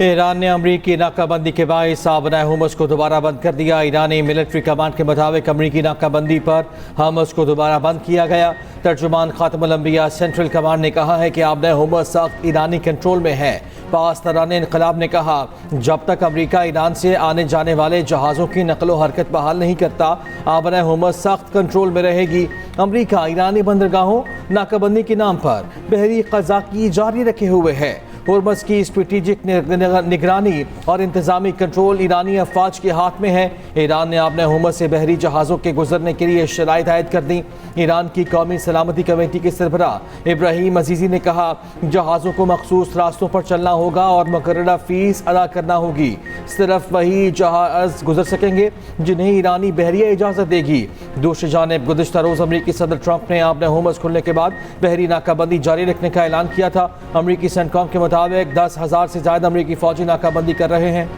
Iran ने अमरीकी नाकाबंदी के बायस आबना हुमस को दोबारा बंद कर दिया। ईरानी मिलिट्री कमांड के मुताबिक अमरीकी नाकाबंदी पर हमस को दोबारा बंद किया गया। तर्जुमान खातमुल अंबिया सेंट्रल कमांड ने कहा है कि आबना हुमस सख्त ईरानी कंट्रोल में है। पासदारान इनकलाब ने कहा, जब तक अमरीका ईरान से आने जाने वाले जहाज़ों की नकलो हरकत बहाल नहीं करता, आबना हुमस सख्त कंट्रोल में रहेगी। अमरीका ईरानी बंदरगाहों नाकाबंदी के नाम पर बहरी क़ज़ाकी जारी रखे हुए है। हुर्मस की स्ट्रेटेजिक निगरानी और इंतजामी कंट्रोल ईरानी अफवाज के हाथ में है। ईरान ने आबना हुमस से बहरी जहाज़ों के गुजरने के लिए शराइत आयद कर दी। ईरान की कौमी सलामती कमेटी के सरबराह इब्राहिम अजीज़ी ने कहा, जहाज़ों को मखसूस रास्तों पर चलना होगा और मुकर्ररा फीस अदा करना होगी। सिर्फ वही जहाज़ गुजर सकेंगे जिन्हें ईरानी बहरिया इजाज़त देगी। दूसरी जानिब गुज़िश्ता रोज़ अमरीकी सदर ट्रंप ने आबना हुमस खुलने के बाद बहरी नाकाबंदी जारी रखने का ऐलान किया था। अमरीकी सेंटकॉम के मुताबिक 10,000 से ज्यादा अमरीकी फौजी नाकाबंदी कर रहे हैं।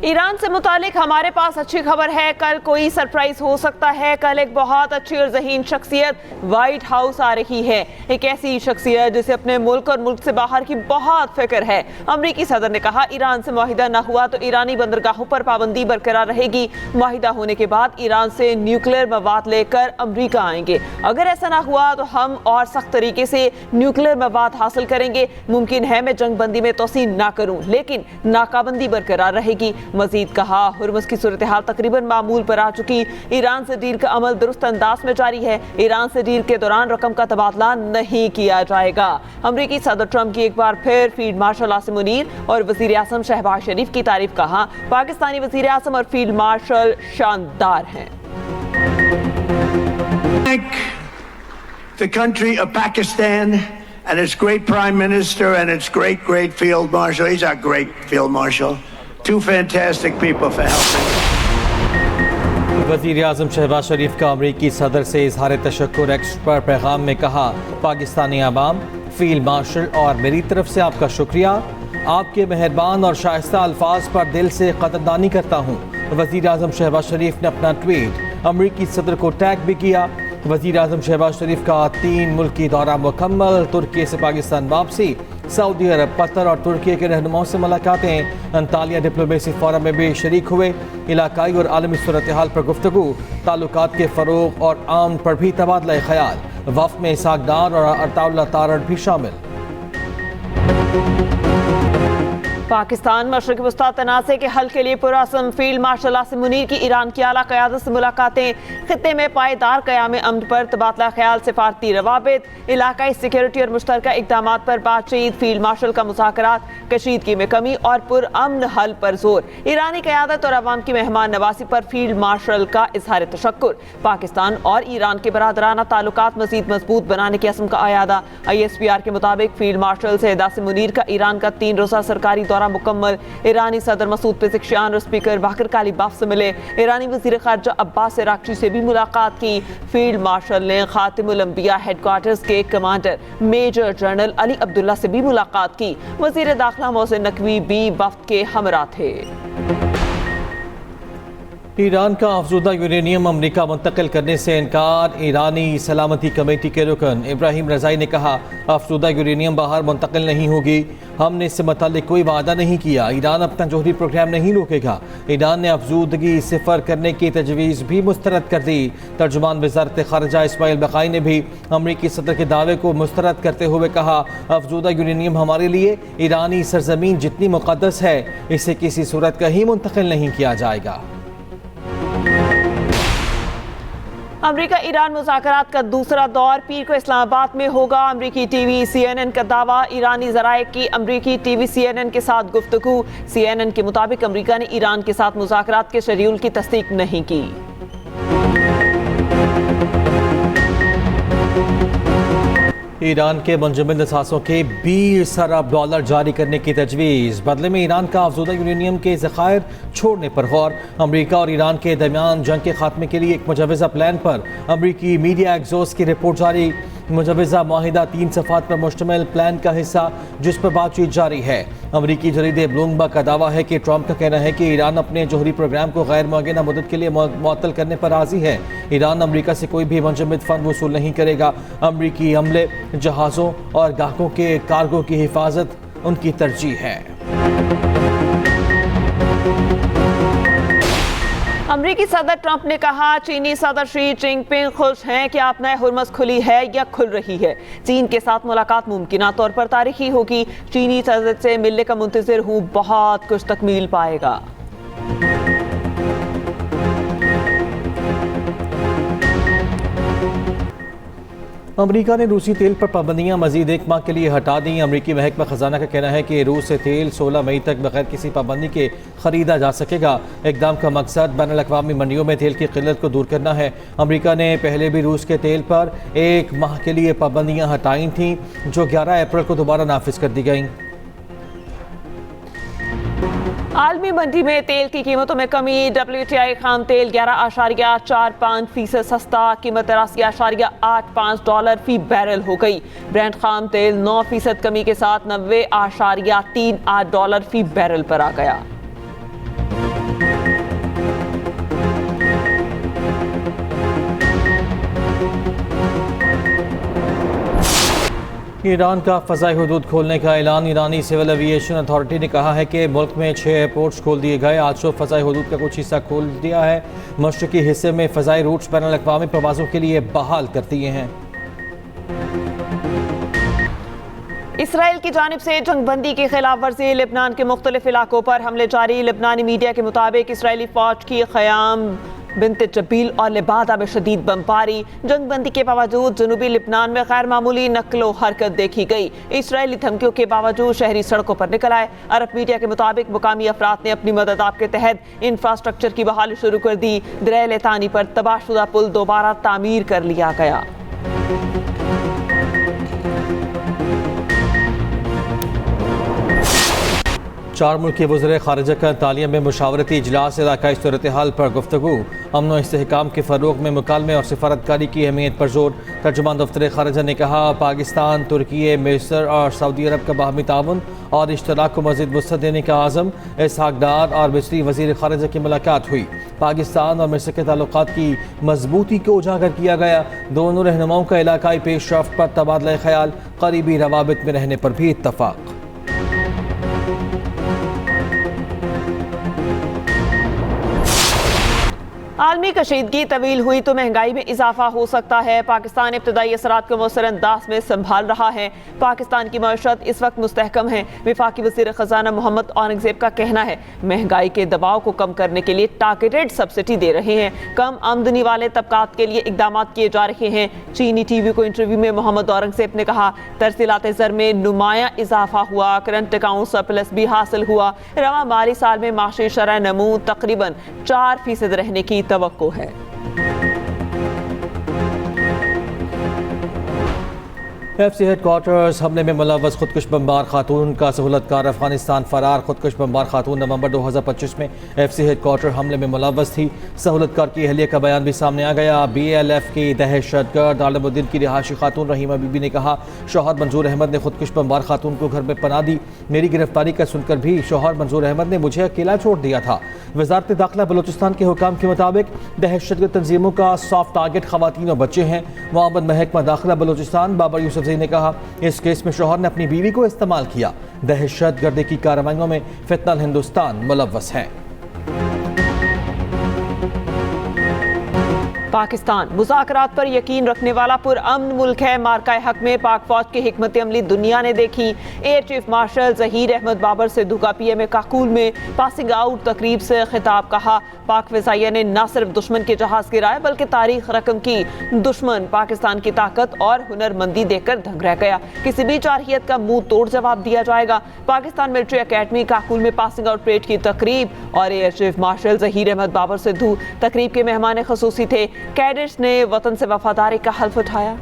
ईरान से मुतालिक हमारे पास अच्छी खबर है। कल कोई सरप्राइज हो सकता है। कल एक बहुत अच्छी और ज़हीन शख्सियत व्हाइट हाउस आ रही है। एक ऐसी शख्सियत जिसे अपने मुल्क और मुल्क से बाहर की बहुत फिक्र है। अमरीकी सदर ने कहा, ईरान से मुआहिदा न हुआ तो ईरानी बंदरगाहों पर पाबंदी बरकरार रहेगी। मुआहिदा होने के बाद ईरान से न्यूक्लियर मवाद लेकर अमरीका आएंगे। अगर ऐसा ना हुआ तो हम और सख्त तरीके से न्यूक्लियर मवाद हासिल करेंगे। मुमकिन है मैं जंग बंदी में तोसी ना करूं, लेकिन नाकाबंदी बरकरार रहेगी। मजीद कहा, हुर्मुज़ की सूरत हाल तकरीबन मामूल पर आ चुकी। ईरान से डील का अमल दुरुस्त अंदाज में जारी है। ईरान से डील के दौरान रकम का तबादला नहीं किया जाएगा। अमरीकी सदर ट्रंप की एक बार फिर फील्ड मार्शल आसिम मुनीर और वज़ीर आज़म शहबाज शरीफ की तारीफ। कहा, पाकिस्तानी वज़ीर आज़म और फील्ड मार्शल शानदार हैं। The country of Pakistan and its great Prime Minister and its great Field Marshal. He's our great Field Marshal. Two fantastic people for helping. वज़ीर आज़म शहबाज शरीफ का अमरीकी सदर से इजहार तशक्कुर एक्स पर पैगाम में कहा, पाकिस्तानी अवाम, फील्ड मार्शल और मेरी तरफ से आपका शुक्रिया। आपके मेहरबान और शाइस्ता अल्फाज पर दिल से कदरदानी करता हूँ। वज़ीर आज़म शहबाज शरीफ ने अपना ट्वीट अमरीकी सदर को टैग भी किया। वज़ीर आज़म शहबाज शरीफ का 3 मुल्की दौरा मुकम्मल। तुर्की से पाकिस्तान वापसी, सऊदी अरब, कतर और तुर्की के रहनुमाओं से मुलाकातें। अंतालिया डिप्लोमेसी फोरम में भी शरीक हुए। इलाकाई और आलमी सूरत हाल पर गुफ्तगू, ताल्लुकात के फ़रोग़ और आम पर भी तबादला ख्याल। वफ़द में इसाक डार और अताउल्लाह तारड़ भी शामिल। पाकिस्तान मशरक़ वस्ता तनाज़े के हल के लिए पुरअज़्म फील्ड मार्शल आसिम मुनीर की ईरान की आला क़यादत से मुलाकातें। ख़ित्ते में पायदार क़याम अमन पर तबादला ख्याल, सिफारती रवाबित, इलाकाई सिक्योरिटी और मुश्तरका इक़दामात पर बातचीत। फील्ड मार्शल का मुज़ाकरात, कशीदगी में कमी और पुरअमन हल पर जोर। ईरानी क़यादत और अवाम की मेहमान नवाजी पर फील्ड मार्शल का इज़हार तशक्कुर। पाकिस्तान और ईरान के बरादराना ताल्लुकात मज़ीद मजबूत बनाने के अज़्म का आयादा। ISPR के मुताबिक फील्ड मार्शल सैयद आसिम मुनीर का ईरान का 3 रोज़ा सरकारी दौरा मुकम्मल। ईरानी सदर मसूद पेज़ेश्कियान और स्पीकर बाकर कालीबाफ से मिले। ईरानी वज़ीर ख़ारजा अब्बास इराक़ची से भी मुलाकात की। फील्ड मार्शल ने खातिमुल अंबिया हेडक्वार्टर्स के commander major general Ali Abdullah से भी मुलाकात की। वज़ीर दाखिला मोहसिन नकवी भी वफ़द के हमरा थे। ईरान का अफजूदा यूरेनियम अमरीका मुंतकिल करने से इनकार। ईरानी सलामती कमेटी के रुकन इब्राहिम रज़ाई ने कहा, अफजूदा यूरेनियम बाहर मुंतकिल नहीं होगी। हमने इससे मुताल्लिक कोई वादा नहीं किया। ईरान अपना जोहरी प्रोग्राम नहीं रोकेगा। ईरान ने अफजूदगी सिफर करने की तजवीज़ भी मुस्तरद कर दी। तर्जुमान वज़ारत ख़ारिजा इस्माइल बक़ाई ने भी अमरीकी सदर के दावे को मुस्तरद करते हुए कहा, अफजूदा यूरेनियम हमारे लिए ईरानी सरजमीन जितनी मुक़द्दस है, इसे किसी सूरत कहीं मुंतकिल नहीं किया जाएगा। अमरीका ईरान मुज़ाकरात का दूसरा दौर पीर को इस्लामाबाद में होगा। अमरीकी टीवी CNN का दावा। ईरानी ज़राए की अमरीकी टीवी CNN के साथ गुफ्तगू। CNN के मुताबिक अमरीका ने ईरान के साथ मुज़ाकरात के शेड्यूल की तस्दीक नहीं की। ईरान के मुंजमद असासों के 20 अरब डॉलर जारी करने की तजवीज़। बदले में ईरान का अफजूदा यूरेनियम के ज़खायर छोड़ने पर गौर। अमरीका और ईरान के दरमियान जंग के खात्मे के लिए एक मुजवज़ा प्लान पर अमरीकी मीडिया एक्सोस की रिपोर्ट जारी। मुजवज़ा माहिदा 3 सफ़ात पर मुश्तमिल प्लान का हिस्सा, जिस पर बातचीत जारी है। अमरीकी जरीदे ब्लूमबर्ग का दावा है कि ट्रंप का कहना है कि ईरान अपने जोहरी प्रोग्राम को गैर मुअय्यना मुद्दत के लिए मुअत्तल करने पर राज़ी है। ईरान अमरीका से कोई भी मुंजमद फ़ंड वसूल नहीं करेगा। अमरीकी अमले, जहाज़ों और गाहकों के कार्गो की हिफाजत उनकी तरजीह है। अमरीकी सदर ट्रंप ने कहा चीनी सदर शी जिनपिंग खुश हैं कि आप नए हुर्मस खुली है या खुल रही है। चीन के साथ मुलाकात मुमकिन तौर पर तारीखी होगी। चीनी सदर से मिलने का मुंतजिर हूँ, बहुत कुछ तकमील पाएगा। अमेरिका ने रूसी तेल पर पाबंदियां मजीद एक माह के लिए हटा दी। अमेरिकी महकमा खजाना का कहना है कि रूस से तेल 16 मई तक बगैर किसी पाबंदी के खरीदा जा सकेगा। इकदाम का मकसद बैनुल-अक़वामी मंडियों में तेल की किल्लत को दूर करना है। अमेरिका ने पहले भी रूस के तेल पर एक माह के लिए पाबंदियां हटाई थीं, जो 11 अप्रैल को दोबारा नाफिज कर दी गईं। आलमी मंडी में तेल की कीमतों में कमी। WTI खाम तेल 11.45% सस्ता, कीमत $83.85 फी बैरल हो गई। ब्रेंट खाम तेल 9% कमी के साथ $90.38 फी बैरल पर आ गया। ईरान का फ़ज़ाई हुदूद खोलने का ऐलान। ईरानी सिविल एविएशन अथॉरिटी ने कहा है कि मुल्क में 6 एयरपोर्ट्स खोल दिए गए। आज सुबह फ़ज़ाई हुदूद का कुछ हिस्सा खोल दिया है। मशरक़ी हिस्से में फ़ज़ाई रूट्स बैनुल-अक़वामी प्रवासों के लिए बहाल कर दिए हैं। इसराइल की जानिब से जंगबंदी की खिलाफ वर्जी। लेबनान के मुख्तलिफ इलाकों पर हमले जारी। लेबनानी मीडिया के मुताबिक इसराइली फौज की ख़याम बिन्त जबील और लिबादा में शदीद बमबारी। जंगबंदी के बावजूद जनूबी लेबनान में गैर मामूली नकलो हरकत देखी गई। इसराइली धमकियों के बावजूद शहरी सड़कों पर निकल आए। अरब मीडिया के मुताबिक मुकामी अफराद ने अपनी मदद आप के तहत इंफ्रास्ट्रक्चर की बहाली शुरू कर दी। दरिया लितानी पर तबाहशुदा पुल दोबारा तामीर कर लिया गया। चार मुल्क के वज़ीर ख़ारिजा का तालिया में मुशावरती इजलास। इलाकाई सूरत हाल पर गुफ्तगू। अमन व इस्तेहकाम के फ़रोग़ में मुकालमे और सिफारतकारी की अहमियत पर जोर। तर्जुमान दफ्तर ख़ारिजा ने कहा पाकिस्तान, तुर्की, मिस्र और सऊदी अरब का बाहमी ताउन और इश्तराक को मज़ीद वुसअत देने का आज़म। इसहाक डार और मिस्री वज़ीर ख़ारिजा की मुलाकात हुई। पाकिस्तान और मिस्र के ताल्लुकात की मजबूती को उजागर किया गया। दोनों रहनुमाओं का इलाकाई पेशरफ्त पर तबादला ख्याल। करीबी रवाबित में रहने पर भी इत्तफ़ाक़। आलमी कशीदगी तवील हुई तो महंगाई में इजाफा हो सकता है। पाकिस्तान इब्तदाई असरात को मौसर अंदाज में संभाल रहा है। पाकिस्तान की मईशत इस वक्त मुस्तहकम है। वफाकी वज़ीर ख़जाना मोहम्मद औरंगज़ेब का कहना है महंगाई के दबाव को कम करने के लिए टारगेटेड सब्सिडी दे रहे हैं। कम आमदनी वाले तबकात के लिए इकदाम किए जा रहे हैं। चीनी TV को इंटरव्यू में मोहम्मद औरंगज़ेब ने कहा तरसीलात ज़र में नुमाया इजाफा हुआ। करंट अकाउंट सरप्लस भी हासिल हुआ। रवा माली साल में माशी शरह नमू तकरीबन 4% रहने की तवक्को है। FC हेडक्वार्टर्स हमले में मुलव्वस खुदकुश बमबार खातून का सहूलतकार अफगानिस्तान फरार। खुदकुश बमबार खातून नवंबर 2025 में FC हेडक्वार्टर हमले में मुलव्वस थी। सहूलतकार की अहलिया का बयान भी सामने आ गया। BLF की दहशतगर्द आलमुद्दीन की रिहायशी खातून रहीमा बीबी ने कहा शौहर मंजूर अहमद ने खुदकुश बमबार खातून को घर में पनाह दी। मेरी गिरफ्तारी का सुनकर भी शौहर मंजूर अहमद ने मुझे अकेला छोड़ दिया था। वजारत दाखिला बलूचिस्तान के हुकाम के मुताबिक दहशतगर्द तंजीमों का सॉफ्ट टारगेट खवातीन और बच्चे हैं। मोहम्मद महकमा दाखिला बलूचिस्तान बाबर यूसुफ ने कहा इस केस में शौहर ने अपनी बीवी को इस्तेमाल किया। दहशतगर्दी की कार्रवाइयों में फितनल हिंदुस्तान मुलव्वस है। पाकिस्तान मुज़ाकरात पर यकीन रखने वाला पुरअमन मुल्क है। मार्का हक में पाक फौज की हिकमत अमली दुनिया ने देखी। Air chief marshal Zaheer Ahmed Babar से दुगा PM काकूल में पासिंग आउट तकरीब से खिताब। कहा पाक फ़िज़ाइया ने न सिर्फ दुश्मन के जहाज़ गिराए बल्कि तारीख रकम की। दुश्मन पाकिस्तान की ताकत और हुनरमंदी देखकर दंग रह गया। किसी भी चारहियत का मुंह तोड़ जवाब दिया जाएगा। पाकिस्तान मिलिट्री अकेडमी काकूल में पासिंग आउट परेड की तकरीब और air chief marshal Zaheer Ahmed Babar Sidhu तकरीब के मेहमान खसूसी थे। कैडेट्स ने वतन से वफादारी का हल्फ उठाया।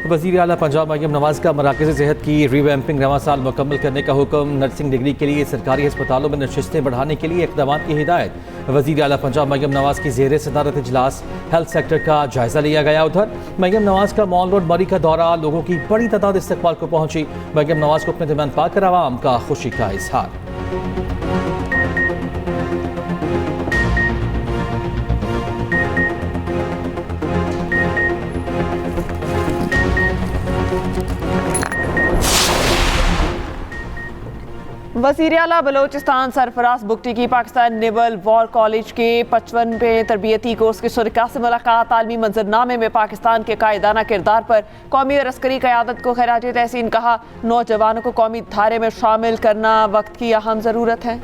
वज़ीर आला पंजाब मरियम नवाज़ का मराकज़ सेहत की रिवैम्पिंग रवां साल मुकम्मल करने का हुक्म। नर्सिंग डिग्री के लिए सरकारी अस्पतालों में नशिस्तें बढ़ाने के लिए इक़दाम की हिदायत। वज़ीर आला पंजाब मरियम नवाज़ की ज़ेर सदारत इजलास हेल्थ सेक्टर का जायज़ा लिया गया। उधर मरियम नवाज़ का मॉल रोड मरी का दौरा। लोगों की बड़ी तादाद इस्तकबाल को पहुंची। मरियम नवाज़ को अपने दरमियान पाकर आवाम का खुशी का इजहार। वज़ीर आला बलोचिस्तान सरफराज बुगटी की पाकिस्तान नेवल वॉर कॉलेज के 55वें तरबियती कोर्स के शुरका से मुलाकात। तालमी मंजरनामे में पाकिस्तान के कायदाना किरदार पर कौमी और अस्करी क़यादत को खराज तहसीन कहा। नौजवानों को कौमी धारे में शामिल करना वक्त की अहम ज़रूरत है।